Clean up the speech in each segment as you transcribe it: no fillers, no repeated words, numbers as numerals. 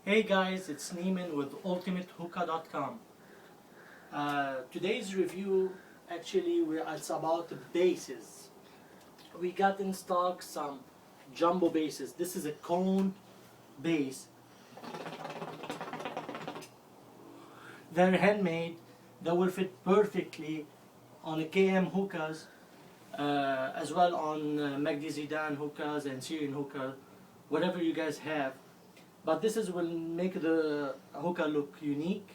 Hey guys, it's Neiman with ultimatehookah.com. Today's review it's about the bases. We got in stock some jumbo bases. This is a cone base. They're handmade. They will fit perfectly on a KM hookahs, as well on Magdi Zidane hookahs and Syrian hookah, whatever you guys have. But will make the hookah look unique,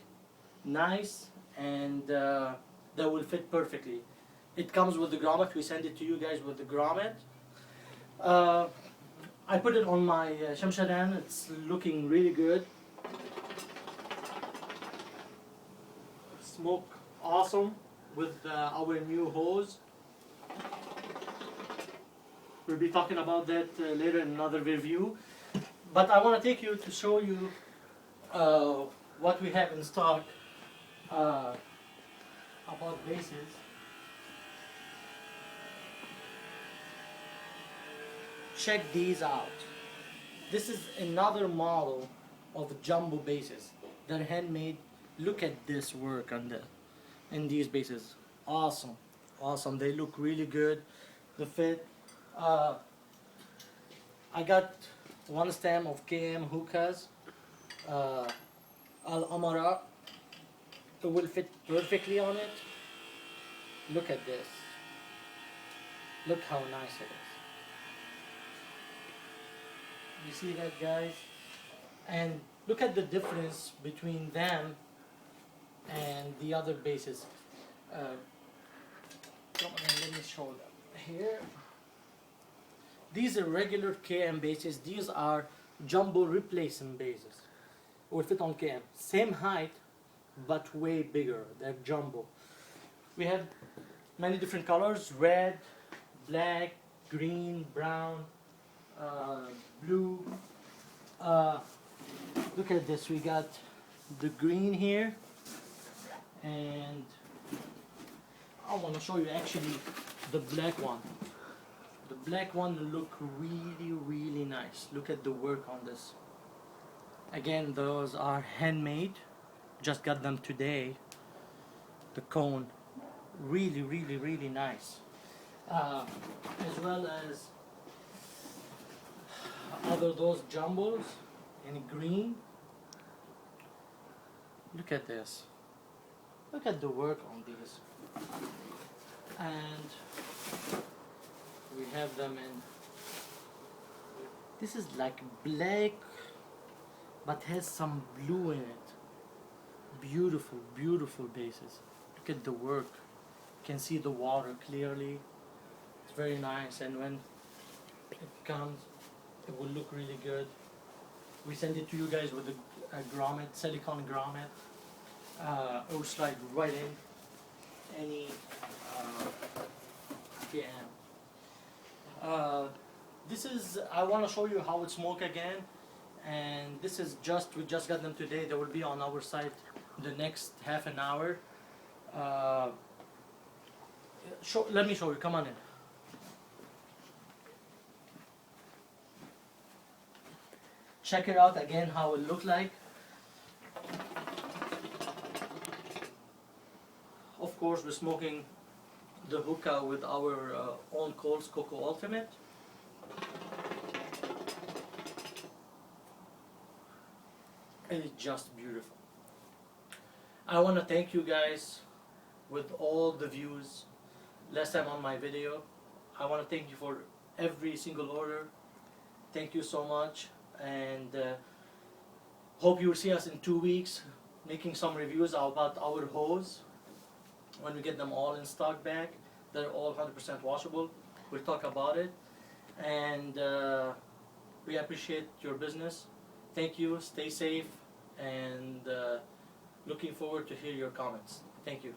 nice, and that will fit perfectly. It comes with the grommet. We send it to you guys with the grommet. I put it on my shamshadan. It's looking really good. Smoke awesome with our new hose. We'll be talking about that later in another review. But I want to take you to show you what we have in stock about bases. Check these out. This is another model of jumbo bases. They're handmade. Look at this work on in these bases. Awesome, awesome. They look really good. The fit. I got one stem of KM hookahs, Al Amara. It will fit perfectly on it. Look at this. Look how nice it is. You see that, guys? And look at the difference between them and the other bases. Let me show them here. These are regular KM bases. These are jumbo replacement bases. Will fit on KM. Same height, but way bigger. They're jumbo. We have many different colors: red, black, green, brown, blue. Look at this. We got the green here, and I want to show you actually the black one. The black one look really, really nice. Look at the work on this. Again, those are handmade. Just got them today. The cone, really, really, really nice. As well as those jumbos in green. Look at this. Look at the work on these. And we have them in, this is like black but has some blue in it. Beautiful, beautiful bases. Look at the work. You can see the water clearly. It's very nice, and when it comes it will look really good. We send it to you guys with a grommet, silicone grommet. It will slide right in any KM. I want to show you how it smoke again, and we just got them today. They will be on our site the next half an hour. Let me show you, come on in. Check it out again how it look like. Of course, we're smoking the hookah with our own Coles Cocoa Ultimate. And it's just beautiful. I want to thank you guys with all the views last time on my video. I want to thank you for every single order. Thank you so much, and hope you will see us in 2 weeks making some reviews about our hose. When we get them all in stock back, they're all 100% washable. We'll talk about it, and we appreciate your business. Thank you, stay safe, and looking forward to hear your comments. Thank you.